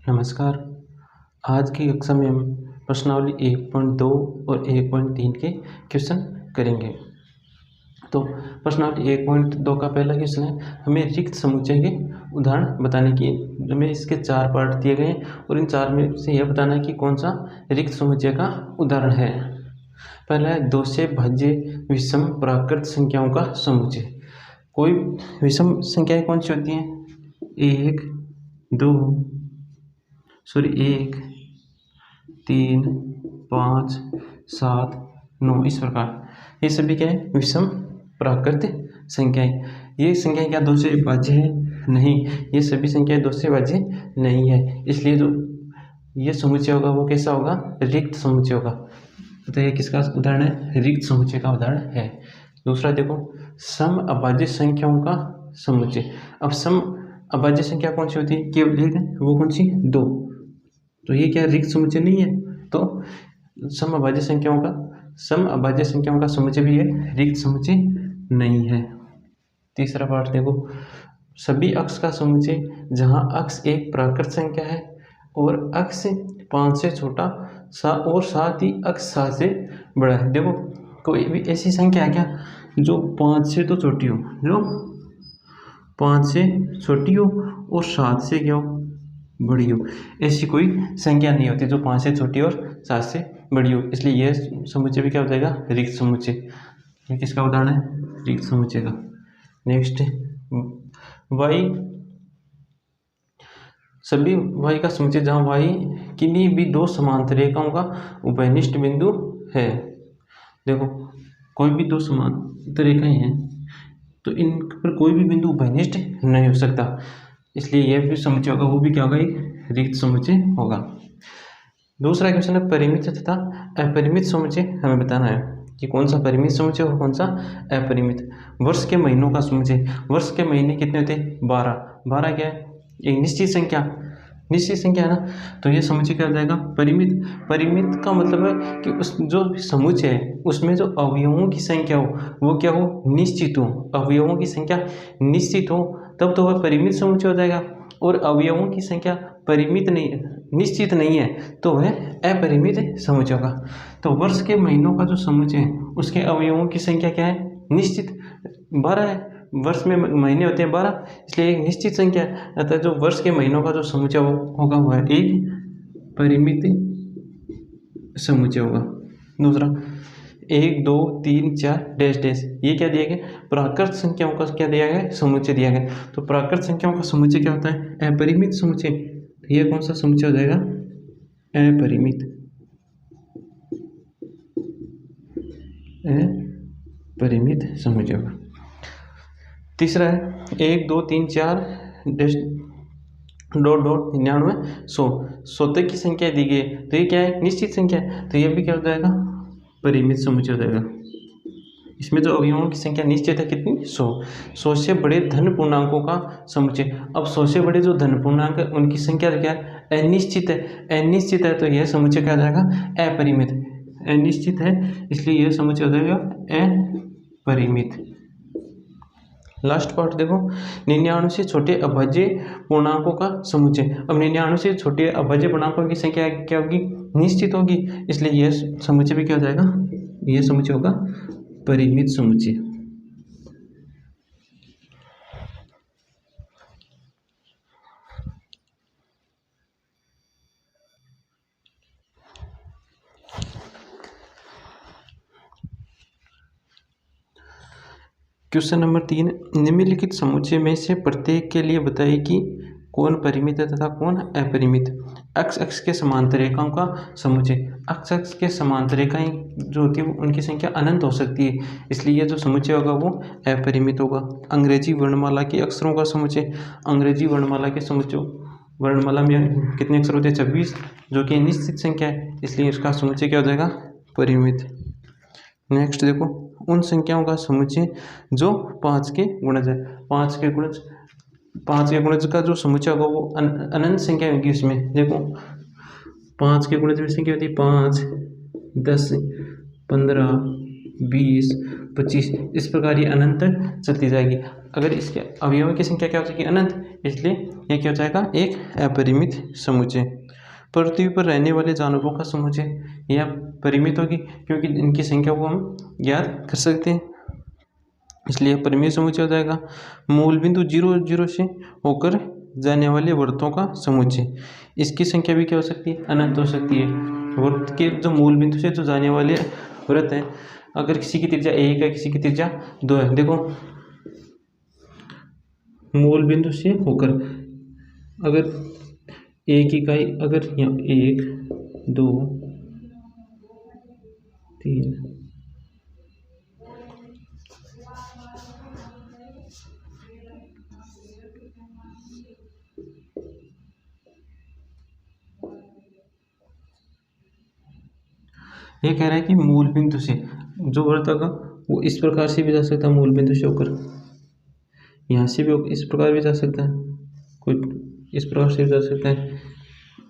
नमस्कार। आज की कक्षा में हम प्रश्नावली 1.2 और 1.3 के क्वेश्चन करेंगे। तो प्रश्नावली 1.2 का पहला क्वेश्चन है, हमें रिक्त समुच्चय के उदाहरण बताने की। हमें इसके 4 पार्ट दिए गए हैं और इन 4 में से यह बताना है कि कौन सा रिक्त समुच्चय का उदाहरण है। पहला है 2 से भाज्य विषम प्राकृत संख्याओं का समुच्चय। कोई विषम संख्याएं कौन सी होती हैं? 1, 3, 5, 7, 9 इस प्रकार। ये सभी क्या है? विषम प्राकृत संख्याएं। ये संख्याएं क्या 2 से भाज्य है? नहीं, ये सभी संख्याएं 2 से भाज्य नहीं है। इसलिए जो ये समुच्चय होगा वो कैसा होगा? रिक्त समुच्चय होगा। तो ये किसका उदाहरण है? रिक्त समुच्चय का उदाहरण है। दूसरा देखो, सम अभाज्य संख्याओं का समुच्चय। अब सम अभाज्य संख्या कौन सी होती है? केवल एक है, वो कौन सी? 2। तो ये क्या रिक्त समुच्चय नहीं है? तो सम अभाज्य संख्याओं का समुच्चय भी है, रिक्त समुच्चय नहीं है। तीसरा पार्ट देखो, सभी अक्ष का समुच्चय जहाँ अक्ष एक प्राकृत संख्या है और अक्ष 5 से छोटा और साथ ही अक्ष 7 से बड़ा है। देखो, कोई भी ऐसी संख्या है क्या जो 5 से तो छोटी हो, जो 5 से छोटी हो और 7 से क्या हो? बड़ी हो। ऐसी कोई संख्या नहीं होती जो 5 से छोटी और 7 से बड़ी हो। इसलिए यह समुच्चय भी क्या हो जाएगा? रिक्त समुच्चय। ये किसका उदाहरण है? रिक्त समुच्चय का। नेक्स्ट, y, सभी y का समुच्चय जहाँ y किन्हीं भी 2 समांतर रेखाओं का उभयनिष्ठ बिंदु है। देखो, कोई भी 2 समांतर रेखाएं हैं तो इन पर कोई भी बिंदु उभयनिष्ठ नहीं हो सकता। इसलिए यह भी समुच्चय होगा, वो भी क्या होगा? एक रिक्त समुच्चय होगा। दूसरा क्वेश्चन है, परिमित तथा अपरिमित समुच्चय हमें बताना है कि कौन सा परिमित समुच्चय और कौन सा अपरिमित। वर्ष के महीनों का समुच्चय। वर्ष के महीने कितने होते हैं? 12। 12 क्या है? एक निश्चित संख्या है ना। तो ये समुच्चय क्या हो जाएगा? परिमित। परिमित का मतलब है कि उस जो समुच्चय है उसमें जो अवयवों की संख्या हो वो क्या हो? निश्चित हो। अवयवों की संख्या निश्चित हो तब तो वह परिमित समुच्चय हो जाएगा। और अवयवों की संख्या निश्चित नहीं है तो वह अपरिमित समुच्चय होगा। तो वर्ष के महीनों का जो समुच्चय है उसके अवयवों की संख्या क्या है? निश्चित। 12 है। वर्ष में महीने होते हैं 12, इसलिए एक निश्चित संख्या है। अतः जो वर्ष के महीनों का जो समुच्चय होगा वह एक परिमित समुच्चय होगा। दूसरा, 1, 2, 3, 4 डैश डैश, ये क्या दिया गया? प्राकृत संख्याओं का क्या दिया गया? समुच्चय दिया गया। तो प्राकृत संख्याओं का समुच्चय क्या होता है? अपरिमित समुच्चय। तो यह कौन सा समुच्चय हो जाएगा? अपरिमित समुच्चय होगा। तीसरा है 1, 2, 3, 4 डैश डॉट 99 100। 100 तक की संख्या दी गई है तो ये क्या है? निश्चित संख्या है। तो यह भी क्या हो जाएगा? परिमित समुच्चय हो जाएगा। इसमें जो अवयवों की संख्या निश्चित है कितनी? 100। 100 से बड़े धन पूर्णांकों का समुच्चय। अब 100 से बड़े जो धन पूर्णांक है उनकी संख्या क्या है? अनिश्चित है। अनिश्चित है तो यह समुच्चय क्या हो जाएगा? अपरिमित। अनिश्चित है इसलिए यह समुच्चय हो जाएगा अपरिमित। लास्ट पार्ट देखो, 99 से छोटे अभाज्य पूर्णांकों का समुच्चय। अब 99 से छोटे अभाज्य पूर्णांकों की संख्या क्या होगी? निश्चित होगी। इसलिए यह समुच्चय भी क्या हो जाएगा? यह समुच्चय होगा परिमित समुच्चय। क्वेश्चन नंबर 3, निम्नलिखित समुच्चय में से प्रत्येक के लिए बताइए कि कौन परिमित है तथा कौन अपरिमित। अक्ष के समांतर रेखाओं का समुच्चय। अक्ष के समांतर रेखाएं जो होती है उनकी संख्या अनंत हो सकती है, इसलिए यह जो समुच्चय होगा वो अपरिमित होगा। अंग्रेजी वर्णमाला के अक्षरों का समुच्चय। अंग्रेजी वर्णमाला के समुच्चय, वर्णमाला में कितने अक्षर होते हैं? 26, जो कि निश्चित संख्या है, इसलिए इसका समुच्चय क्या हो जाएगा? परिमित। नेक्स्ट देखो, उन संख्याओं का समुच्चय जो 5 के गुणज है। 5 के गुणज का जो समुच्चय होगा वो अनंत संख्या होगी। इसमें देखो 5 के गुणज में संख्या होती है 5, 10, 15, 20, 25 इस प्रकार ये अनंत तक चलती जाएगी। अगर इसके अवयवों की संख्या क्या हो जाएगी? अनंत, इसलिए ये क्या हो जाएगा? एक अपरिमित समुच्चय। पृथ्वी पर रहने वाले जानवरों का समुच्चय यह परिमित होगी क्योंकि इनकी संख्या को हम ज्ञात कर सकते हैं, इसलिए परिमित समुच्चय हो जाएगा। मूल बिंदु 0, 0 से होकर जाने वाले वृत्तों का समुच्चय, इसकी संख्या भी क्या हो सकती है? अनंत हो सकती है। वृत्त के जो मूल बिंदु से जो जाने वाले वृत्त हैं, अगर किसी की त्रिज्या 1 है, किसी की त्रिज्या 2 है, देखो मूल बिंदु से होकर अगर एक इकाई, अगर यहाँ 1, 2, 3 ये कह रहा है कि मूल बिंदु से जो वृत्त होगा वो इस प्रकार से भी जा सकता है, मूल बिंदु से होकर यहाँ से भी इस प्रकार भी जा सकता है, कोई इस प्रकार से भी जा सकता है,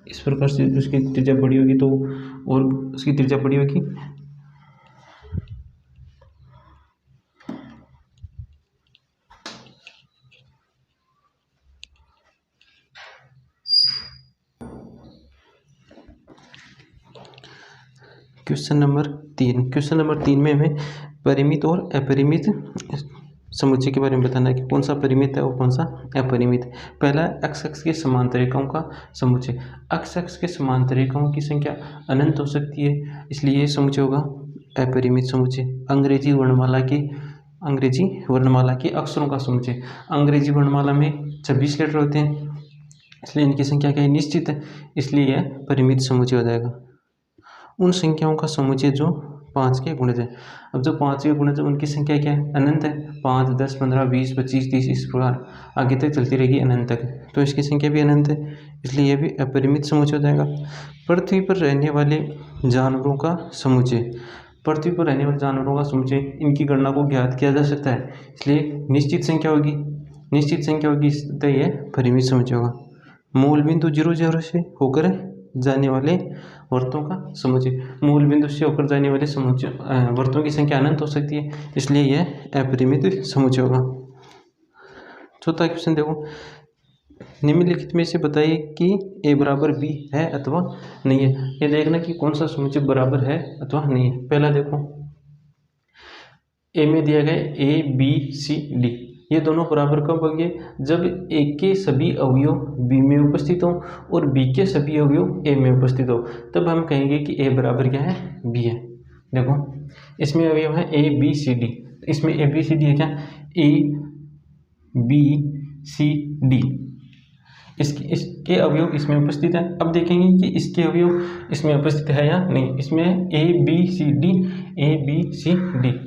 इस प्रकार से उसकी त्रिज्या बड़ी होगी तो और उसकी त्रिज्या बड़ी होगी। क्वेश्चन नंबर 3 में हमें परिमित और अपरिमित समुच्चय के बारे में बताना है कि कौन सा परिमित है और कौन सा अपरिमित। पहला एक्स अक्ष के समांतर रेखाओं का समुच्चय। एक्स अक्ष के समांतर रेखाओं की संख्या अनंत हो सकती है, इसलिए ये समुच्चय होगा अपरिमित समुच्चय। अंग्रेजी वर्णमाला के अक्षरों का समुच्चय। अंग्रेजी वर्णमाला में 26 लेटर होते हैं, इसलिए इनकी संख्या क्या है? निश्चित है, इसलिए यह परिमित समुच्चय हो जाएगा। उन संख्याओं का समुच्चय जो 5 के गुणज है। अब जो 5 के गुणज है उनकी संख्या क्या है? अनंत है। 5, 10, 15, 20, 25, 30 इस प्रकार आगे तक चलती रहेगी अनंत तक, तो इसकी संख्या भी अनंत है, इसलिए यह भी अपरिमित समुच्चय हो जाएगा। पृथ्वी पर रहने वाले जानवरों का समुच्चय। पृथ्वी पर रहने वाले जानवरों का समुच्चय, इनकी गणना को ज्ञात किया जा सकता है, इसलिए निश्चित संख्या होगी, तो यह परिमित समुच्चय होगा। मूल बिंदु 0, 0 से होकर जाने वाले वृत्तों का समुच्चय। मूल बिंदु से होकर जाने वाले वृत्तों की संख्या अनंत हो सकती है, इसलिए यह अपरिमित समुच्चय होगा। चौथा क्वेश्चन देखो, निम्नलिखित में से बताइए कि a बराबर b है अथवा नहीं है। ये देखना कि कौन सा समुच्चय बराबर है अथवा नहीं है। पहला देखो, a में दिया गया a b c d, ये दोनों बराबर कब होंगे? जब a के सभी अवयव b में उपस्थित हो और b के सभी अवयव a में उपस्थित हो, तब हम कहेंगे कि a बराबर क्या है? b है। देखो इसमें अवयव है a b c d, इसमें a b c d है क्या? a b c d, इसके अवयव इसमें उपस्थित है। अब देखेंगे कि इसके अवयव इसमें उपस्थित है या नहीं। इसमें a b c d,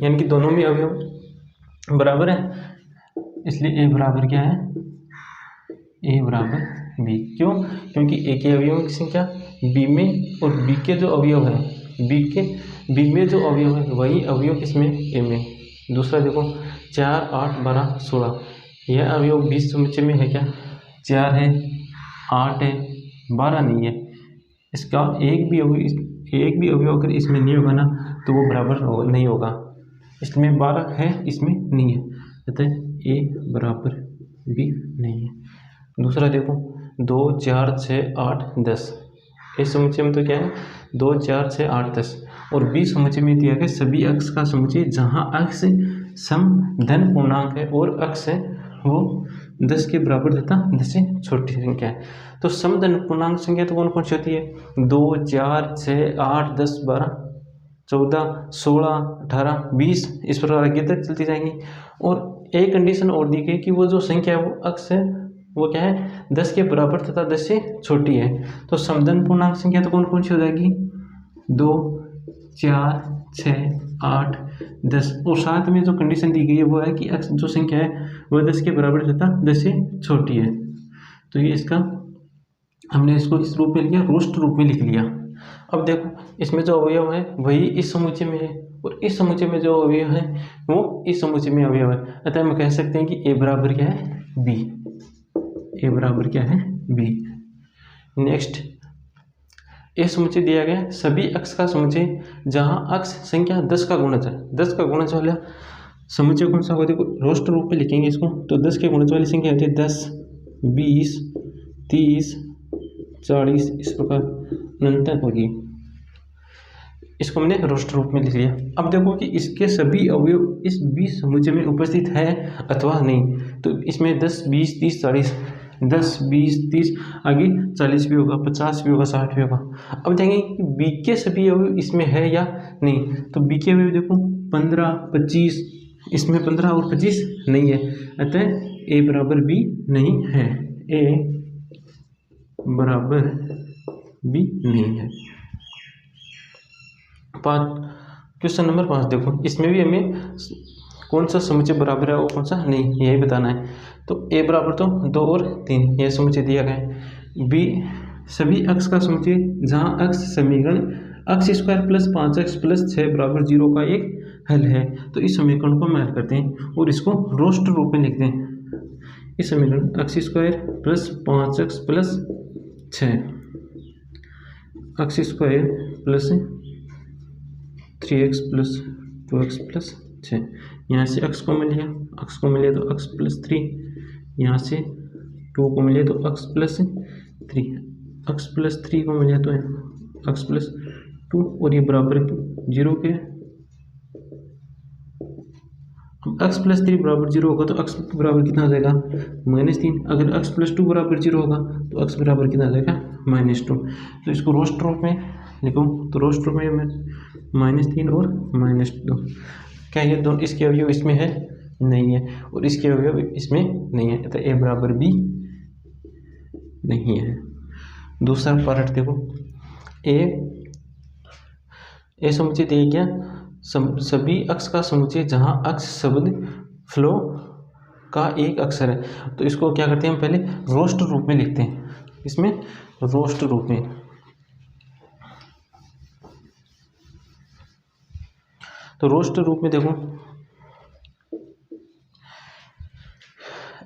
यानी कि दोनों में अवयव बराबर है, इसलिए a बराबर क्या है? a बराबर b। क्यों? क्योंकि a के अवयवों की संख्या b में और b के जो अवयव है b में जो अवयव है वही अवयव किसमें? a में। दूसरा देखो, 4, 8, 12, 16, यह अवयव 20 समुच्चय में है क्या? 4 है, 8 है, 12 नहीं है। इसका एक भी अवयव अगर इसमें नहीं होगा ना तो वो बराबर नहीं होगा। इसमें 12 है, इसमें नहीं है, अतः a बराबर b नहीं है। दूसरा देखो, 2, 4, 6, 8, 10, इस समुच्चय में तो क्या है? 2, 4, 6, 8, 10, और b समुच्चय में दिया गया सभी अक्ष का समुच्चय जहाँ अक्ष सम धन पूर्णांक है और अक्ष है वो 10 के बराबर तथा 10 से छोटी संख्या है। तो समधन पूर्णांक संख्या तो कौन कौन सी होती है? 2, 4, 6, 8, 10, 12, 14, 16, 18, 20 इस प्रकार आगे तक चलती जाएंगी। और एक कंडीशन और दी गई कि वो जो संख्या है वो अक्ष है वो क्या है? 10 के बराबर तथा 10 से छोटी है। तो समधन पूर्णांक संख्या तो कौन कौन सी हो जाएगी? 2, 4, 6, 8, 10, और साथ में जो कंडीशन दी गई है वो है कि अक्ष जो संख्या है वह 10 के बराबर तथा 10 से छोटी है। तो ये इसका हमने इसको इस रूप में लिखा, रोस्ट रूप में लिख लिया। अब देखो, इसमें जो अवयव है वही इस समुच्चय में है और इस समुच्चय में जो अवयव है वो इस समुच्चय में अवयव है, अतः हम कह सकते हैं कि a बराबर क्या है? b। a बराबर क्या है? b। नेक्स्ट, एक समुच्चय दिया गया है, सभी अक्ष का समुच्चय जहां अक्ष संख्या 10 का गुणज है, 10 का गुणज वाला समुच्चय कौन सा होगा? देखो रोस्टर रूप में लिखेंगे इसको, तो 10 के गुणज वाली संख्या होती है 10, 20, 30, 40, इस प्रकार अनंत होगी। इसको मैंने रोस्टर रूप में लिख लिया। अब देखो कि इसके सभी अवयव इस 20 समुच्चय में उपस्थित है अथवा नहीं। तो इसमें 10, 20, 30, 40, 10, 20, 30, आगे 40 भी होगा, 50 भी होगा, 60 भी होगा। अब देखेंगे कि बी के सभी अवयव इसमें है या नहीं। तो बी के अवयव देखो 15, 25, इसमें 15 और 25 नहीं है, अतः ए बराबर बी नहीं है, ए बराबर बी नहीं है। क्वेश्चन नंबर 5 देखो, इसमें भी हमें कौन सा समुच्चय बराबर है और कौन सा नहीं, यही बताना है। तो ए बराबर तो 2 और 3 यह समुच्चय दिया गया है। बी सभी अक्ष का समुच्चय जहां अक्ष समीकरण x square plus 5x plus 6 बराबर 0 का एक हल है। तो इस समीकरण को हम हल करते हैं और इसको रोस्टर रूप में लिखते हैं। इस समीकरण x square plus 5x plus 6, x square plus 3x plus 2x plus 6, यहाँ से x को मिल गया, x को मिले तो x प्लस 3, यहाँ से 2 को मिले तो x प्लस 3, x प्लस 3 को मिले तो x प्लस 2 और ये बराबर 0 के। अब x प्लस 3 बराबर 0 होगा तो x बराबर कितना आ जाएगा? -3। अगर x प्लस 2 बराबर 0 होगा तो x बराबर कितना आ जाएगा? -2। तो इसको रोस्ट रूप में लिखो, तो रोस्ट रूप में मैं -3 और -2, क्या ये दोनों इसके अवयव इसमें है? नहीं है, और इसके अवयव इसमें नहीं है, तो ए बराबर बी नहीं है। दूसरा पार्ट देखो, ए समुच्चय दिया गया सभी अक्ष का समुच्चय जहां अक्ष शब्द फ्लो का एक अक्षर है। तो इसको क्या करते हैं हम पहले रोस्ट रूप में लिखते हैं, इसमें रोस्ट रूप में। तो रोस्ट रूप में देखो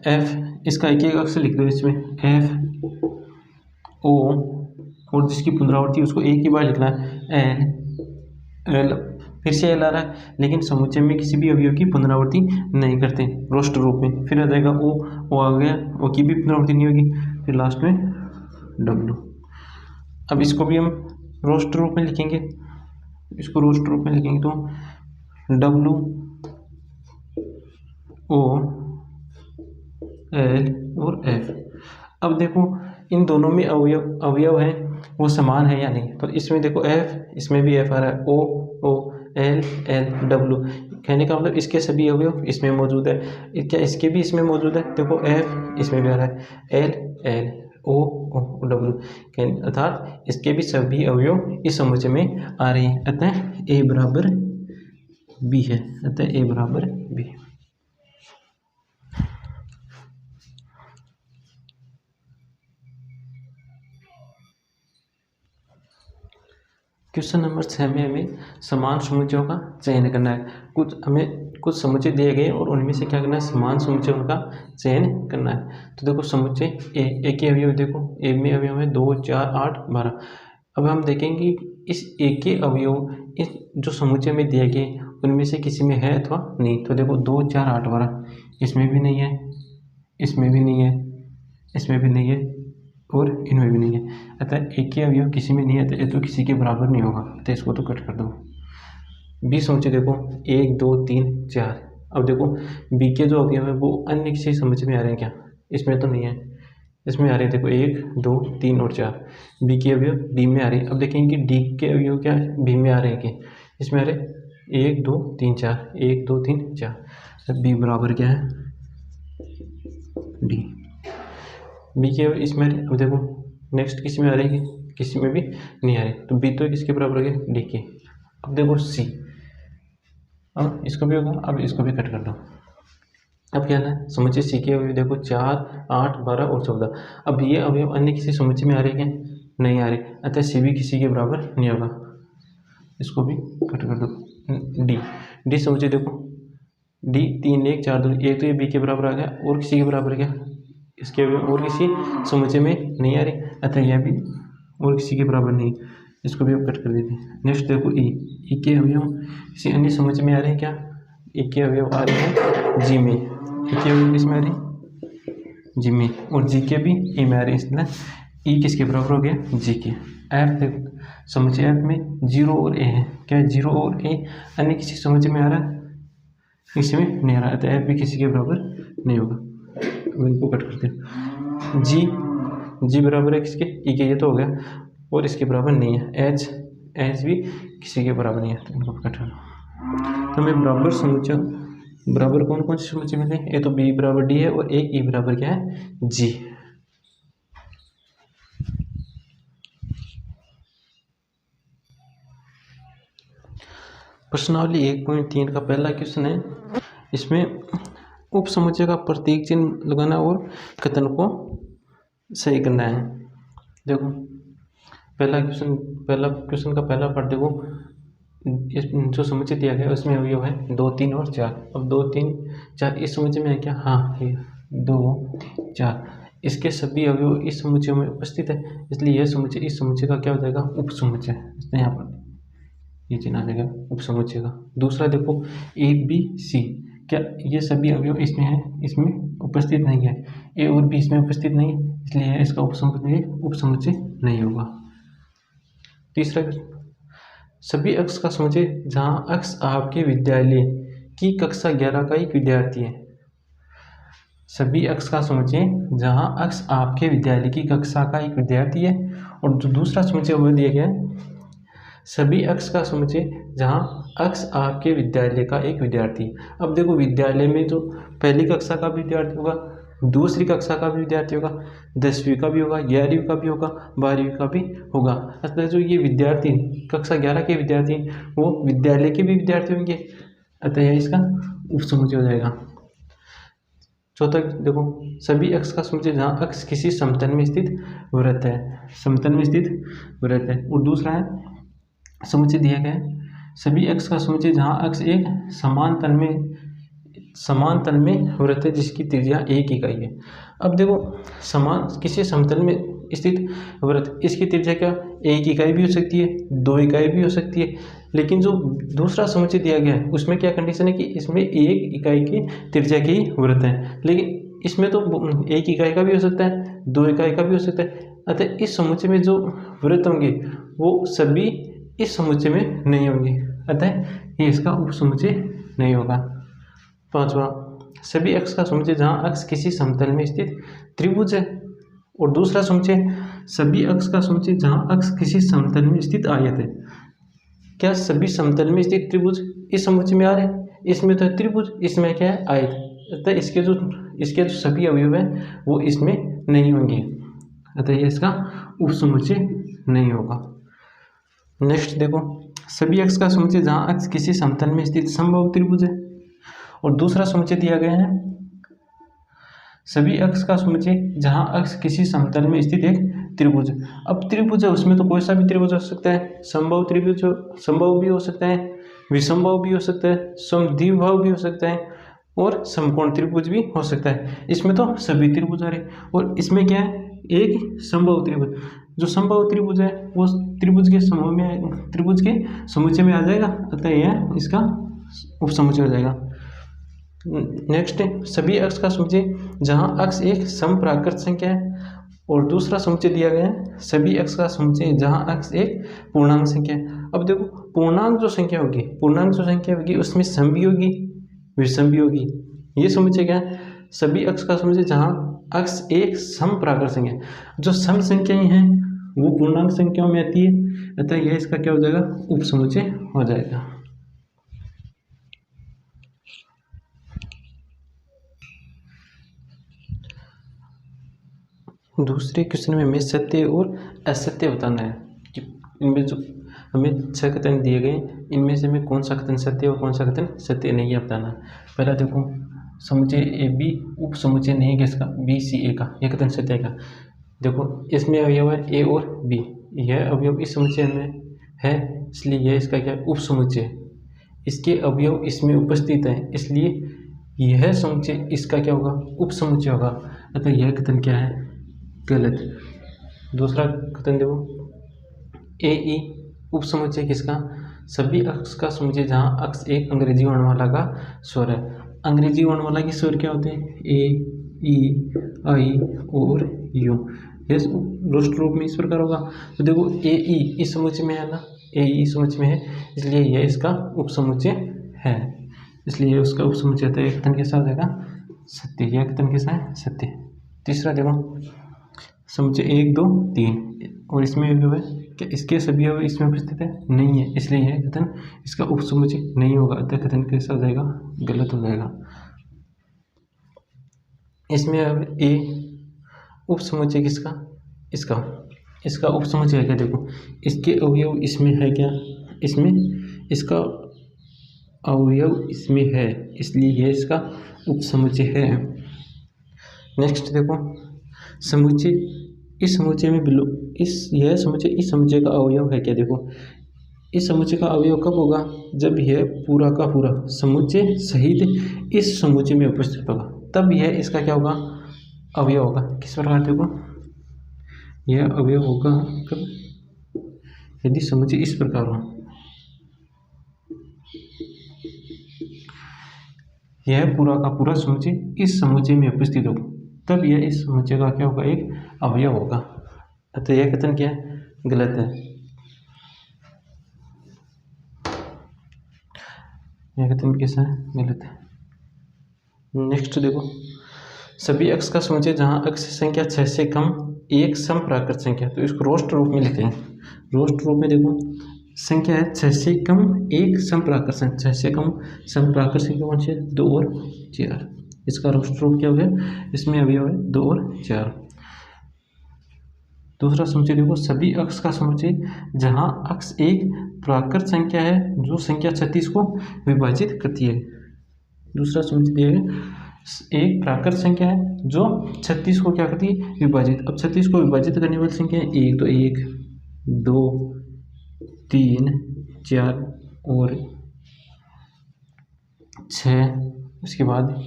एफ, इसका एक एक अक्षर लिख दो इसमें, एफ ओ, और जिसकी पुनरावृत्ति उसको एक ही बार लिखना है, एल एल, फिर से एल आ रहा है, लेकिन समुच्चय में किसी भी अवयव की पुनरावृत्ति नहीं करते रोस्ट रूप में। फिर आ जाएगा ओ आ गया, ओ की भी पुनरावृत्ति नहीं होगी, फिर लास्ट में डब्लू। अब इसको भी हम रोस्ट रूप में लिखेंगे, इसको रोस्ट रूप में लिखेंगे तो डब्लू ओ एल और एफ। अब देखो इन दोनों में अवयव है वो समान है या नहीं। तो इसमें देखो एफ, इसमें भी एफ आ रहा है, ओ एल एल डब्लू, कहने का मतलब इसके सभी अवयव इसमें मौजूद है। क्या इसके भी इसमें मौजूद है? देखो एफ इसमें भी आ रहा है, एल एल ओ डब्लू, अर्थात इसके भी सभी अवयव इस समुच्चय में आ रहे हैं, अतः ए बराबर बी है, अतः ए बराबर बी। क्वेश्चन नंबर 6 में हमें समान समुच्चयों का चयन करना है। कुछ समुच्चय दिए गए और उनमें से क्या करना है? समान समुच्चयों का चयन करना है। तो देखो समुच्चय ए के अवयव देखो, ए में अवयव है 2, 4, 8, 12। अब हम देखेंगे इस ए के अवयव इस जो समुच्चय में दिए गए उनमें से किसी में है अथवा नहीं। तो देखो 2, 4, 8, 12, इसमें भी नहीं है, इसमें भी नहीं है, इसमें भी नहीं है और इनमें भी नहीं है, अतः एक के अवयव किसी में नहीं है, तो ये तो किसी के बराबर नहीं होगा, तो इसको तो कट कर दो। बी समुच्चय देखो 1, 2, 3, 4। अब देखो बी के जो अवयव है वो अन्य किसी समुच्चय में आ रहे हैं क्या? इसमें तो नहीं है, इसमें आ रहे हैं देखो 1, 2, 3 और 4। बी के अवयव डी में आ रहे हैं। अब देखेंगे कि डी के अवयव क्या बी में आ रहे हैं कि इसमें आ रहे 1, 2, 3, 4, 1, 2, 3, 4, तो बी बराबर क्या है? डी। बी के इसमें अब देखो नेक्स्ट किसी में आ रही है, किसी में भी नहीं आ रही, तो बी तो किसके बराबर हो गया? डी के। अब देखो सी, अब इसको भी होगा, अब इसको भी कट कर दो। अब क्या है समुच्चय सी के अवयव देखो 4, 8, 12 और 14। अब ये अवयव अन्य किसी समुच्चय में आ रहे हैं? नहीं आ रहे, अतः सी भी किसी के बराबर नहीं होगा, इसको भी कट कर दो। डी समुच्चय देखो डी 3, 1, 4, 2, एक तो ये बी के बराबर आ गया और किसी के बराबर क्या? इसके और किसी समुच्चय में नहीं आ रही, अतः यह भी और किसी के बराबर नहीं। इसको भी आप कट कर देते हैं। नेक्स्ट देखो ई के अवयव किसी अन्य समुच्चय में आ रहे हैं क्या? ई के अवयव आ रहे हैं जी में। ई के अवयव किसमें आ रहे हैं? जी में। और जी के भी ई में आ रहे हैं, इसलिए ई किसके बराबर हो गया? जी के। एफ देखो समुच्चय एफ में 0 और ए है। क्या 0 और ए अन्य किसी समुच्चय में आ रहा है? इसमें नहीं आ रहा है, तो एफ भी किसी के बराबर नहीं होगा। अब इनको कट करते हैं। जी बराबर है किसके? ई के, ये तो हो गया, और इसके बराबर नहीं है। एच भी किसी के बराबर नहीं है, तो इनको कट करो। तो हमें बराबर समुच्चय बराबर कौन कौन से समुच्चय मिले? ए तो बी बराबर डी है, और एक ई बराबर क्या है? जी। प्रश्नावली 1.3 का पहला क्वेश्चन है। इसमें उप समुच्चय का प्रतीक चिन्ह लगाना और कथन को सही करना है। देखो पहला क्वेश्चन का पहला पार्ट देखो, जो समुच्चय दिया गया है उसमें अवयव है 2, 3 और 4। अब 2, 3, 4 इस समुच्चय में है क्या? हाँ है 2, 4। इसके सभी अवयव इस समुच्चय में उपस्थित है, इसलिए यह समुच्चय इस समुच्चय का क्या हो जाएगा? उप समुच्चय। इसलिए यहाँ पर ये चिन्ह आ जाएगा उप समुच्चय का। दूसरा देखो ए बी सी, क्या ये सभी अवयव इसमें है? इसमें उपस्थित नहीं है। ए और बी इसमें उपस्थित नहीं है, इसलिए इसका उप समुच्चय नहीं होगा। तीसरा सभी अक्ष का समुच्चय जहाँ अक्ष आपके विद्यालय की कक्षा 11 का एक विद्यार्थी है। सभी अक्ष का समुच्चय जहाँ अक्ष आपके विद्यालय की कक्षा का एक विद्यार्थी है। और जो दूसरा समुच्चय वो दिया गया है सभी अक्ष का समुच्चय जहाँ अक्ष आपके विद्यालय का एक विद्यार्थी। अब देखो विद्यालय में तो पहली कक्षा का भी विद्यार्थी होगा, दूसरी कक्षा का भी विद्यार्थी होगा, 10वीं का भी होगा, 11वीं का भी होगा, 12वीं का भी होगा। अतः जो ये विद्यार्थी कक्षा 11 के विद्यार्थी वो विद्यालय के भी विद्यार्थी होंगे, अतः यह इसका उप समुच्चय हो जाएगा। चौथा देखो सभी अक्ष का समुच्चय जहाँ अक्ष किसी समतल में स्थित वृत्त है। समतल में स्थित वृत्त है। और दूसरा है समुच्चय दिया गया है सभी अक्ष का समुच्चय जहाँ अक्ष एक समान तल में वृत्त है जिसकी त्रिज्या 1 इकाई है। अब देखो किसी समतल में स्थित वृत्त, इसकी त्रिज्या क्या 1 इकाई भी हो सकती है, 2 इकाई भी हो सकती है। लेकिन जो दूसरा समुच्चय दिया गया है उसमें क्या कंडीशन है कि इसमें 1 इकाई की त्रिज्या के ही वृत्त है, लेकिन इसमें तो 1 इकाई का भी हो सकता है, 2 इकाई का भी हो सकता है। अतः इस समुच्चय में जो वृत्त होंगे वो सभी इस समुच्चय में नहीं होंगे, अतः ये इसका उप समुच्चय नहीं होगा। पांचवा सभी अक्ष का समुच्चय जहाँ अक्ष किसी समतल में स्थित त्रिभुज है। और दूसरा समुच्चय सभी अक्ष का समुच्चय जहाँ अक्ष किसी समतल में स्थित आयत है। क्या सभी समतल में स्थित त्रिभुज इस समुच्चय में आ रहे हैं? इसमें तो त्रिभुज, इसमें क्या है? आयत। अतः इसके जो सभी अवयव हैं वो इसमें नहीं होंगे, अतः ये इसका उप समुच्चय नहीं होगा। नेक्स्ट देखो सभी अक्ष का समुच्चय जहाँ अक्ष किसी समतल में स्थित समबाहु त्रिभुज है। और दूसरा समुच्चय दिया गया है सभी अक्ष का समुच्चय जहाँ अक्ष किसी समतल में स्थित एक त्रिभुज। अब त्रिभुज है उसमें तो कोई सा भी त्रिभुज हो सकता है, समबाहु त्रिभुज समबाहु भी हो सकता है, विषमबाहु भी हो सकता है, समद्विबाहु भी हो सकता है, और समकोण त्रिभुज भी हो सकता है। इसमें तो सभी त्रिभुज आ रहे। और इसमें क्या है? एक समबाहु त्रिभुज। जो समबाहु त्रिभुज है वो त्रिभुज के समुच्चय में आ जाएगा, अतः यह इसका उप समुच्चय हो जाएगा। नेक्स्ट सभी अक्ष का समुच्चय जहाँ अक्ष एक समप्राकृत संख्या है। और दूसरा समुच्चय दिया गया है सभी अक्ष का समुच्चय जहाँ अक्ष एक पूर्णांक संख्या है। अब देखो पूर्णांक जो संख्या होगी उसमें सम भी होगी, विषम भी होगी। ये समुच्चय क्या है? सभी अक्ष का समुच्चय जहाँ अक्ष एक समप्राकृत संख्या है। जो सम संख्याएं हैं वो पूर्णांक संख्याओं में आती है, अतः यह इसका क्या हो जाएगा? उप समुच्चय हो जाएगा। दूसरे क्वेश्चन में हमें सत्य और असत्य बताना है कि इनमें जो हमें 6 कथन दिए गए इनमें से हमें कौन सा कथन सत्य और कौन सा कथन सत्य नहीं है बताना। पहला देखो समुच्चय ए बी उप समुच्चय नहीं है इसका बी सी ए का, यह कथन सत्य का। देखो इसमें अवयव है ए और बी, यह अवयव इस समुच्चय में है इसलिए यह इसका क्या? उप समुच्चय। इसके अवयव इसमें उपस्थित हैं इसलिए यह समुच्चय इसका क्या होगा? उप समुच्चय होगा, अतः यह कथन क्या है? गलत। दूसरा कथन देखो ए ई उपसमुच्चय किसका? सभी अक्ष का समुच्चय जहाँ अक्ष एक अंग्रेजी वर्णमाला का स्वर है। अंग्रेजी वर्णमाला के स्वर क्या होते हैं? ए ई आई और यू। ये रोस्ट रूप में इस प्रकार होगा। तो देखो ए ई इस समुच्चय में है ना, ए ई इस समुच्चय में है, इसलिए यह इसका उपसमुच्चय है, इसलिए उसका उपसमुच्चय होता है। एक कथन कैसा हो जाएगा? सत्य। यह कथन कैसा है? सत्य। तीसरा देखो समुच्चय 1 2 3 और इसमें अवयव है क्या? इसके सभी अवयव इसमें उपस्थित है? नहीं है, इसलिए यह कथन इसका उपसमुच्चय नहीं होगा। अतः कथन कैसा हो जाएगा? गलत हो जाएगा। इसमें अब ए उपसमुच्चय किसका? इसका उपसमुच्चय है क्या? देखो इसके अवयव इसमें है क्या? इसमें इसका अवयव इसमें है, इसलिए यह इसका उपसमुच्चय है। नेक्स्ट देखो समुच्चय इस समुच्चय में यह समुच्चय इस समुच्चय का अवयव है क्या? देखो इस समुच्चय का अवयव कब होगा? जब यह पूरा का पूरा समुच्चय सहित इस समुच्चय में उपस्थित होगा, तब यह इसका क्या होगा? अवयव होगा। किस प्रकार? देखो यह अवयव होगा कब? यदि समुच्चय इस प्रकार हो, यह पूरा का पूरा समुच्चय इस समुच्चय में उपस्थित होगा, तब यह इस समुच्चय का क्या होगा? एक अवयव होगा। अतः यह कथन क्या है? गलत है। यह कथन कैसा है? गलत है। नेक्स्ट देखो सभी अक्ष का समुच्चय जहाँ अक्ष संख्या 6 से कम एक समप्राकृत संख्या, तो इसको रोस्ट रूप में लिखेंगे। रोस्ट रूप में देखो संख्या है 6 से कम एक समप्राकृत संख्या, 6 से कम समप्राकृत संख्या कौन सी है? 2 और 4। इसका रोस्ट रूप क्या हो गया? इसमें अवयव है 2 और 4। दूसरा समुच्चय देखो सभी अक्ष का समुच्चय जहाँ अक्ष एक प्राकृत संख्या है जो संख्या 36 को विभाजित करती है। दूसरा समुच्चय दिया है एक प्राकृत संख्या है जो 36 को क्या करती है? विभाजित। अब 36 को विभाजित करने वाली संख्या है 1, तो 1 2 3 4 और 6, उसके बाद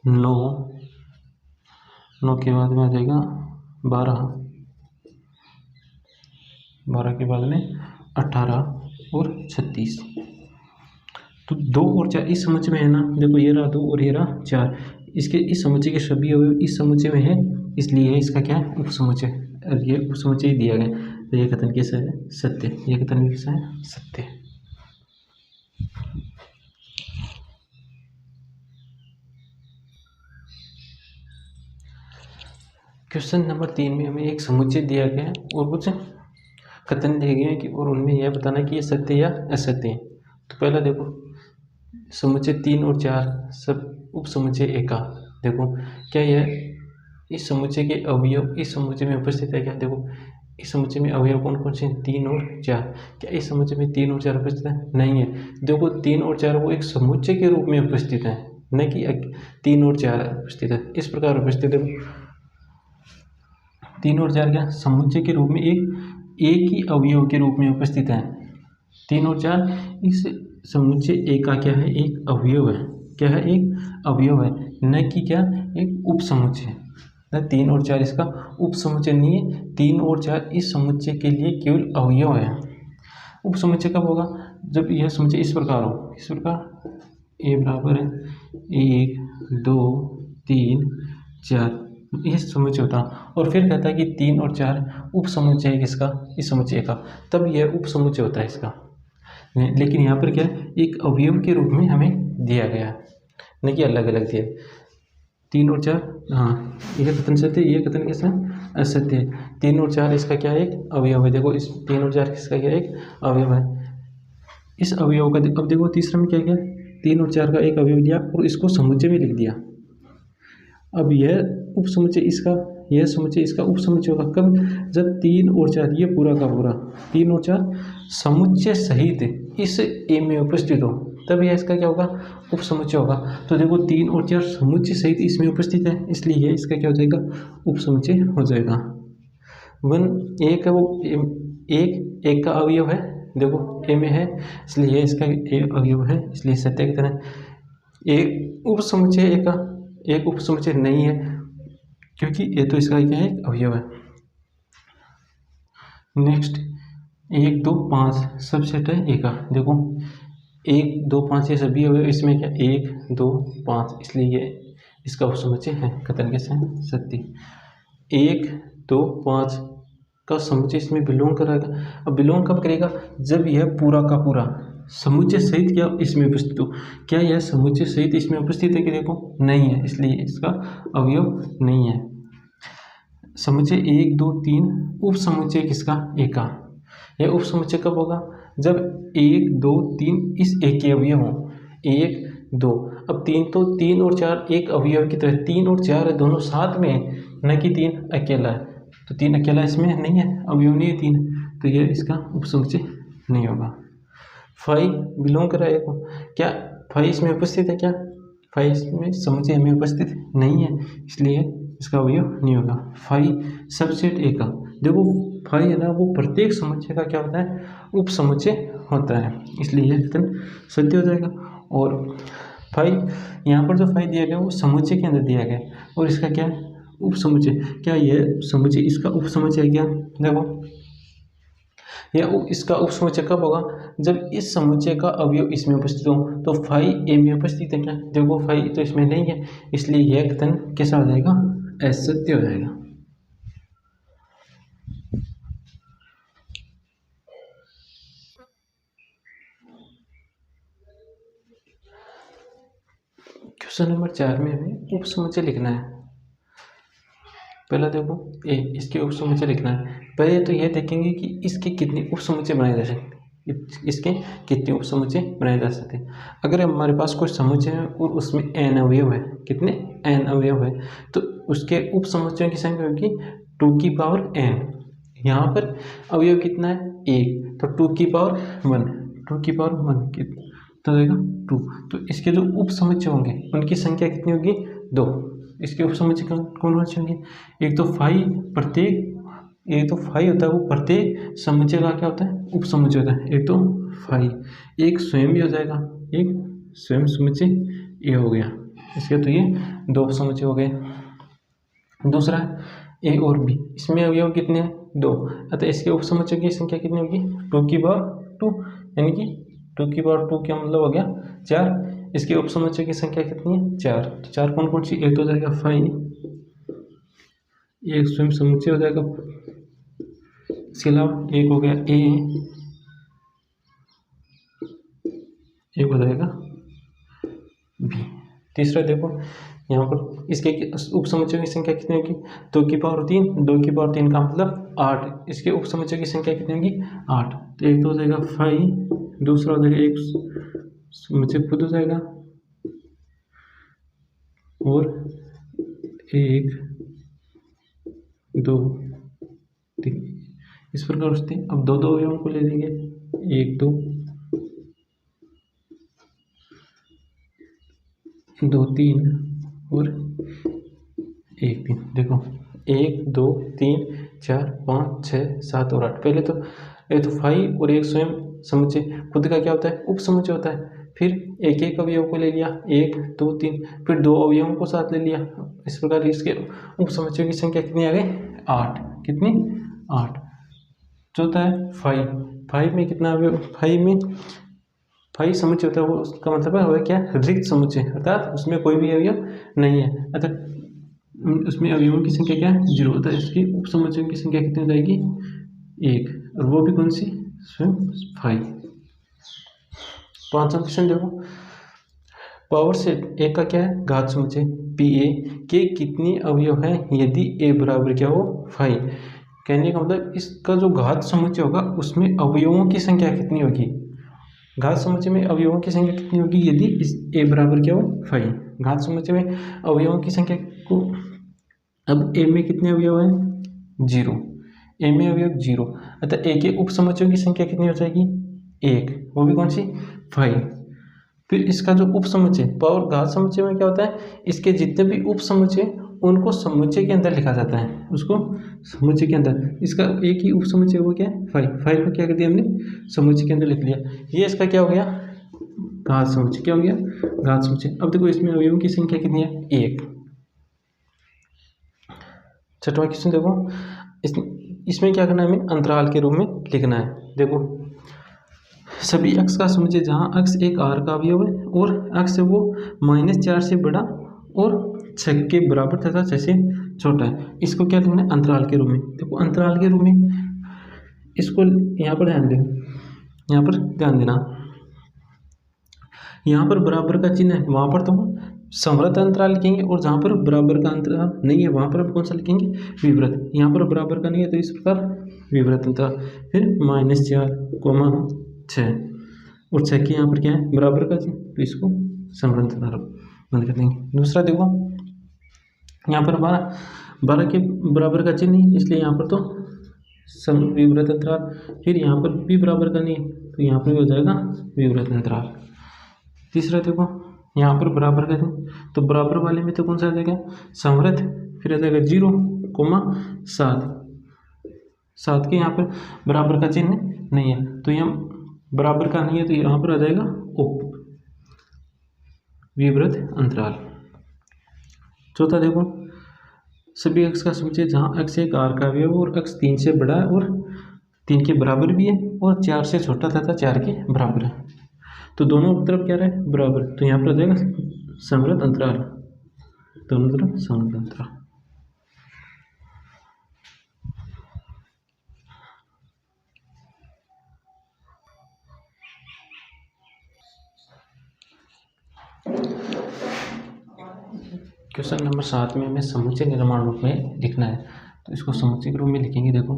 9 के बाद में आ जाएगा 12 के बाद में 18 और 36। तो 2 और 4 इस समुच्चय में है ना। देखो ये रहा 2 और ये रहा 4, इसके इस समुच्चय के सभी अवयव इस समुच्चय में है, इसलिए इसका क्या है? उपसमुच्चय। और ये उपसमुच्चय दिया गया, तो ये कथन कैसा है? सत्य। ये कथन कैसा है? सत्य। क्वेश्चन नंबर 3 में हमें एक समुच्चय दिया गया है और कुछ कथन दिए गए हैं कि और उनमें यह बताना कि ये सत्य या असत्य है। तो पहला देखो समुच्चय 3 और 4 सब उपसमुच्चय एका। देखो क्या यह इस समुच्चय के अवयव इस समुच्चय में उपस्थित है क्या? देखो इस समुच्चय में अवयव कौन कौन से हैं? 3 और 4। क्या इस समुच्चय में 3 और 4 उपस्थित है? नहीं है। देखो 3 और 4 वो एक समुच्चय के रूप में उपस्थित है, न कि 3 और 4 उपस्थित है। इस प्रकार उपस्थित है 3 और 4 क्या? समुच्चय के रूप में एक ही अवयव के रूप में उपस्थित है। 3 और 4 इस समुच्चय एक का क्या है? एक अवयव है। क्या है? एक अवयव है, न कि क्या? एक उपसमुच्चय। 3 और 4 इसका उपसमुच्चय नहीं है। 3 और 4 इस समुच्चय के लिए केवल अवयव है। उपसमुच्चय कब होगा? जब यह समुच्चय इस प्रकार हो। इस प्रकार ए बराबर है 1 2 3 4 यह समुच्चय होता है। और फिर कहता है कि 3 और 4 उपसमुच्चय है किसका? इस समुच्चय का, तब यह उपसमुच्चय होता है इसका। लेकिन यहाँ पर क्या है? एक अवयव के रूप में हमें दिया गया, न कि अलग अलग दिया। 3 और 4 हाँ यह कथन सत्य, यह कथन कैसा? असत्य है। 3 और 4 इसका क्या है? एक अवयव है। देखो इस 3 और 4 किसका क्या है? एक अवयव है। इस अवयव का अब देखो तीसरा में क्या क्या? 3 और 4 का एक अवयव लिया और इसको समुच्चय में लिख दिया। अब यह उपसमुच्चय इसका, यह समुच्चय इसका उपसमुच्चय होगा कब? जब 3 और 4 ये पूरा का पूरा 3 और 4 समुच्चय सहित इस ए में उपस्थित हो, तब यह इसका क्या होगा? उपसमुच्चय होगा। तो देखो 3 और 4 समुच्चय सहित इसमें उपस्थित है, इसलिए यह इसका क्या हो जाएगा? उपसमुच्चय हो जाएगा। 1 एक है वो एक का अवयव है, देखो ए में है, इसलिए इसका अवयव है, इसलिए सत्य की तरह एक उपसमुच्चय एक उपसमुच्चय नहीं है, क्योंकि ये तो इसका क्या है? अवयव है। नेक्स्ट 1 2 5 सबसेट है ए का। देखो 1 2 5 ये सभी अवयव, इसमें क्या 1 2 5, इसलिए ये इसका उपसमुच्चय है। कथन कैसे है? सत्य। 1 2 5 का समुच्चय इसमें बिलोंग करेगा। अब बिलोंग कब करेगा? जब यह पूरा का पूरा समुच्चय सहित क्या इसमें उपस्थित हो। क्या यह समुच्चय सहित इसमें उपस्थित है कि देखो नहीं है, इसलिए इसका अवयव नहीं है। समुच्चय 1 2 3 उप समुच्चय किसका? ए का। यह उप समुच्चय कब होगा? जब 1 2 3 इस एक के अवयव हो। 1 2, अब 3 तो 3 और 4 एक अवयव की तरह, 3 और 4 है दोनों साथ में है, न कि 3 अकेला है। तो 3 अकेला इसमें नहीं है, अवयव नहीं है 3, तो यह इसका उप समुच्चय नहीं होगा। 5 बिलोंग कर रहा है को, क्या 5 इसमें उपस्थित है? क्या 5 इसमें समुच्चय में उपस्थित नहीं है, इसलिए इसका अवयव नहीं होगा। 5 सबसेट ए का। देखो 5 है ना, वो प्रत्येक समुच्चय का क्या होता है? उप समुच्चय होता है, इसलिए यह कथन सत्य हो जाएगा। और 5 यहाँ पर जो 5 दिया गया वो समुच्चय के अंदर दिया गया, और इसका क्या है? उप समुच्चय। क्या यह समुच्चय इसका उप समुच्चय है? क्या देखो यह इसका उप समुच्चय कब होगा? जब इस समुच्चय का अवयव इसमें उपस्थित हो। तो 5 ए में उपस्थित है। क्या देखो 5 तो इसमें नहीं है, इसलिए यह कथन कैसा हो जाएगा? असत्य हो जाएगा। क्वेश्चन नंबर 4 में हमें उप समुच्चय लिखना है। पहला देखो ए, इसके उप समुच्चय लिखना है। पहले तो यह देखेंगे कि इसके कितने उप समुच्चय बनाए जा सकते, इसके कितने उप समुच्चय बनाए जा सकते हैं। अगर हमारे पास कोई समुच्चय है और उसमें n अवयव है, कितने n अवयव है, तो उसके उप समुच्चयों की संख्या होगी 2 की पावर n। यहाँ पर अवयव कितना है? 1, तो 2 की पावर 1, 2 की पावर 1 कितना देगा? 2। तो इसके जो उप समुच्चय होंगे उनकी संख्या कितनी होगी? 2। इसके उप समुच्चय कौन कौन से होंगे? एक तो 5 प्रत्येक, एक तो 5 होता है वो प्रत्येक समुच्चय का क्या होता है? उप समुच्चय होता है। एक तो 5, एक स्वयं भी हो जाएगा, एक स्वयं समुच्चय ये हो गया इसके, तो ये 2 उप समुच्चय हो गए। दूसरा ए और बी, इसमें अवयव कितने हैं? 2, अतः इसके उप समुच्चय की संख्या कितनी होगी? 2 की पावर 2, यानी कि 2 की पावर 2 क्या मतलब हो गया? 4। इसके उप समुच्चय की संख्या कितनी है? 4। तो 4 कौन कौन सी? एक तो हो जाएगा 5, एक स्वयं समुच्चय हो जाएगा, इसके अलावा एक हो गया ए, एक हो जाएगा बी। तीसरा देखो यहाँ पर इसके उप समुच्चय की संख्या कितनी होगी? 2 की पावर 3, 2 की पावर 3 का मतलब 8। इसके उप समुच्चय की संख्या कितनी होगी? 8। तो एक तो हो जाएगा 5, दूसरा हो जाएगा एक समुच्चय खुद हो जाएगा, और 1 2 3 इस प्रकार उससे अब 2 2 अवयवों को ले लेंगे, 1 2 2 3 और 1 3। देखो 1 2 3 4 5 6 7 और 8। पहले तो ये तो 5 और एक स्वयं समुच्चय खुद का क्या होता है? उप समुच्चय होता है। फिर एक एक अवयव को ले लिया, 1 2 3, फिर 2 अवयवों को साथ ले लिया। इस प्रकार इसके उप समुच्चयों की संख्या कितनी आ गई? 8। कितनी? 8। चौथा है 5 में कितना अवयव? 5 में 5 समुच्चय होता है, वो उसका मतलब है क्या? रिक्त समुच्चय, अर्थात उसमें कोई भी अवयव नहीं है, अर्थात उसमें अवयवों की संख्या क्या है? 0 होता है। इसकी उप समुच्चयों की संख्या कितनी हो जाएगी? 1, और वो भी कौन सी? स्वयं 5। 5वां क्वेश्चन देखो, पावर सेट ए का क्या है? घात समुच्चय पी ए के कितने अवयव हैं यदि ए बराबर क्या हो? 5। कहने का मतलब इसका जो घात समुच्चय होगा उसमें अवयवों की संख्या कितनी होगी? घात समुच्चय में अवयवों की संख्या कितनी होगी यदि इस ए बराबर क्या हो? 5। घात समुच्चय में अवयवों की संख्या को, अब ए में कितने अवयव हैं? 0। ए में अवयव 0, अतः ए के उप समुच्चयों की संख्या कितनी हो जाएगी? 1, वो भी कौन सी? 5। फिर इसका जो उप समुच्चय पावर घात समुच्चय में क्या होता है? इसके जितने भी उप समुच्चय उनको समुच्चय के अंदर लिखा जाता है, उसको समुच्चय के अंदर। इसका एक ही उप समुच्चय वो क्या है? 5 को क्या कर दिया हमने? समुच्चय के अंदर लिख लिया। ये इसका क्या हो गया? घात समुच्चय। क्या हो गया? घात समुच्चय। अब देखो इसमें अवयवों की संख्या कितनी है? 1। छठवां क्वेश्चन देखो, इस इसमें क्या करना है, हमें अंतराल के रूप में लिखना है। देखो सभी x का समुच्चय जहाँ x एक r का अवयव है और x वो -4 से बड़ा और 6 के बराबर तथा 6 से छोटा है, इसको क्या लिखना है, अंतराल के रूप में। देखो अंतराल के रूप में इसको यहाँ पर ध्यान देना, यहाँ पर ध्यान देना, यहाँ पर बराबर का चिन्ह है, वहाँ पर तो समवृत्त अंतराल लिखेंगे और जहाँ पर बराबर का अंतराल नहीं है वहाँ पर हम कौन सा लिखेंगे, विवृत। यहाँ पर बराबर का नहीं है तो इस प्रकार विवृत अंतराल। फिर -4, 6 और 6 के यहाँ पर क्या है, बराबर का चिन्ह, तो इसको समवृत्त अंतराल बंद कर देंगे। दूसरा देखो यहाँ पर 12 के बराबर का चिन्ह नहीं, इसलिए यहाँ पर तो विवृत अंतराल। फिर यहाँ पर भी बराबर का नहीं तो यहाँ पर भी हो जाएगा विवृत अंतराल। तीसरा देखो यहाँ पर बराबर का चिन्ह, तो बराबर वाले में तो कौन सा आ जाएगा, समवृत्त। फिर आ जाएगा 0,7, 7 के यहाँ पर बराबर का चिन्ह नहीं है तो यहाँ बराबर का नहीं है तो यहाँ पर आ जाएगा उप विवृत अंतराल। चौथा देखो सभी x का समुच्चय जहाँ x एक r का अवयव और x 3 से बड़ा है और 3 के बराबर भी है और 4 से छोटा तथा 4 के बराबर है, तो दोनों तरफ क्या रहे, बराबर, तो यहाँ पर आ जाएगा समवृत्त अंतराल, दोनों तरफ समवृत्त अंतराल। क्वेश्चन नंबर 7 में हमें समुच्चय निर्माण रूप में लिखना है, तो इसको समुच्चय के रूप में लिखेंगे। देखो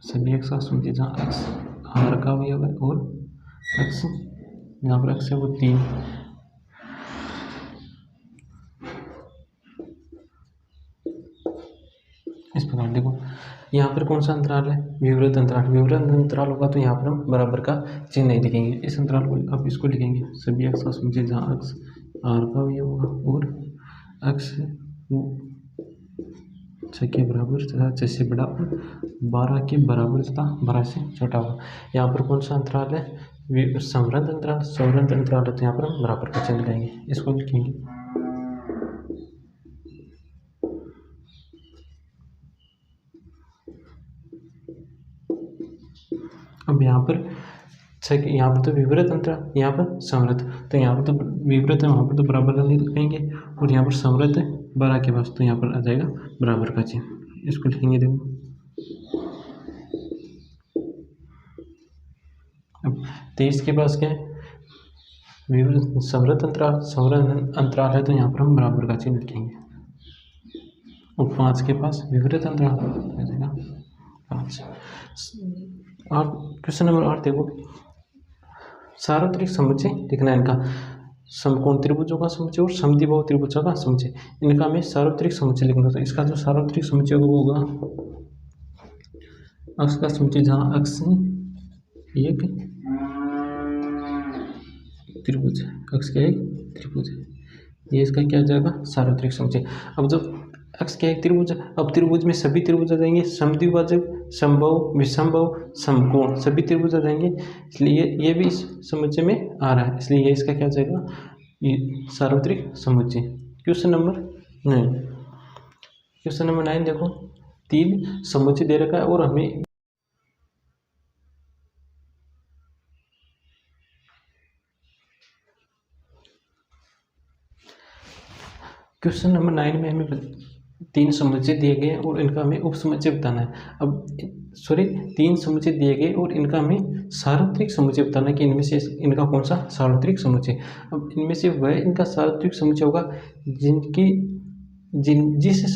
सभी x का समुच्चय जहाँ x r का अवयव है और x यहाँ पर x है वो 3, इस प्रकार। देखो यहाँ पर कौन सा अंतराल है, विवृत अंतराल। विवृत अंतराल होगा तो यहाँ पर हम बराबर का चिन्ह नहीं लिखेंगे, इस अंतराल को अब इसको लिखेंगे सभी x का समुच्चय जहाँ x r का अवयव होगा और x 6 के बराबर तथा 6 से बड़ा और 12 के बराबर तथा 12 से छोटा होगा। यहाँ पर कौन सा अंतराल है, समवृत्त अंतराल। समवृत्त अंतराल है तो यहाँ पर हम बराबर का चिन्ह लगाएंगे, इसको लिखेंगे। अब यहाँ पर यहाँ पर तो विवृत अंतराल, यहाँ पर समवृत्त, तो यहाँ पर तो विवृत है वहाँ पर तो बराबर का नहीं लिखेंगे और यहाँ पर समवृत्त है 12 के पास तो यहाँ पर आ जाएगा बराबर का चिन्ह, इसको लिखेंगे। देखो अब 23 के पास क्या है, विवृत समवृत्त अंतराल, समवृत्त अंतराल है तो यहाँ पर हम बराबर का चिन्ह लिखेंगे और 5 के पास विवृत अंतराल आ जाएगा 5। और क्वेश्चन नंबर 8 देखो सार्वत्रिक समुच्चय लिखना है इनका, समकोण त्रिभुजों का समुच्चय और समद्विबाहु त्रिभुजों का समुच्चय, इनका हमें सार्वत्रिक समुच्चय लिखना था। इसका जो सार्वत्रिक समुच्चय होगा x का समुच्चय जहाँ x एक त्रिभुज है, x का एक त्रिभुज है, ये इसका क्या आ जाएगा, सार्वत्रिक समुच्चय। अब जब x का एक त्रिभुज है, अब त्रिभुज में सभी त्रिभुज आ जाएंगे, समद्विभाजक, समबाहु, विषमबाहु, समकोण, सभी त्रिभुज आ जाएंगे, इसलिए ये भी इस समुच्चय में आ रहा है, इसलिए ये इसका क्या आ जाएगा, ये सार्वत्रिक समुच्चय। क्वेश्चन नंबर 9, क्वेश्चन नंबर 9 देखो 3 समुच्चय दे रखा है और हमें क्वेश्चन नंबर 9 में हमें 3 समुच्चय दिए गए और इनका हमें उप समुच्चय बताना है। अब 3 समुच्चय दिए गए और इनका हमें सार्वत्रिक समुच्चय बताना है कि इनमें से इनका कौन सा सार्वत्रिक समुच्चय। अब इनमें से वह इनका सार्वत्रिक समुच्चय होगा जिस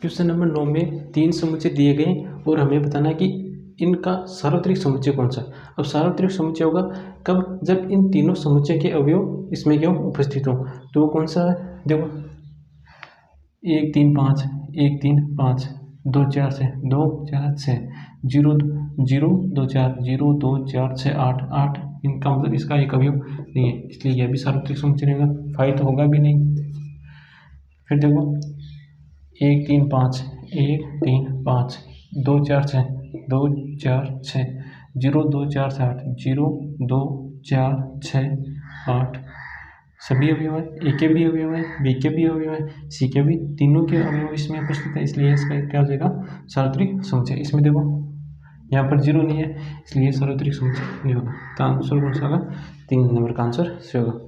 क्वेश्चन नंबर 9 में 3 समुच्चय दिए गए और हमें बताना है कि इनका सार्वत्रिक समुच्चय कौन सा। अब सार्वत्रिक समुच्चय होगा कब, जब इन तीनों समुच्चय के अवयव इसमें क्यों उपस्थित हो, तो वो कौन सा है, देखो 1 3 5, 1 3 5, 2 4 6, 2 4 6, 0 0 2 4, 0 2 4 6 8 8, इनका मतलब इसका एक अवयव नहीं है, इसलिए यह भी सार्वत्रिक समुच्चय रहेगा, 5 तो होगा भी नहीं। फिर देखो 1 3 5, 1 3 5, 2 4 6, 2 4 6, 0 2 4 7, 0 2 4 6 8 सभी अवयव है, ए के भी अवयव है, बी के भी अवयव है, सी के भी, तीनों के अवयव इसमें उपस्थित है, इसलिए इसका क्या हो जाएगा सार्वत्रिक समुच्चय। इसमें देखो यहाँ पर 0 नहीं है, इसलिए सार्वत्रिक समुच्चय नहीं होगा। तो आंसर कौन सा होगा, 3 नंबर का आंसर से होगा।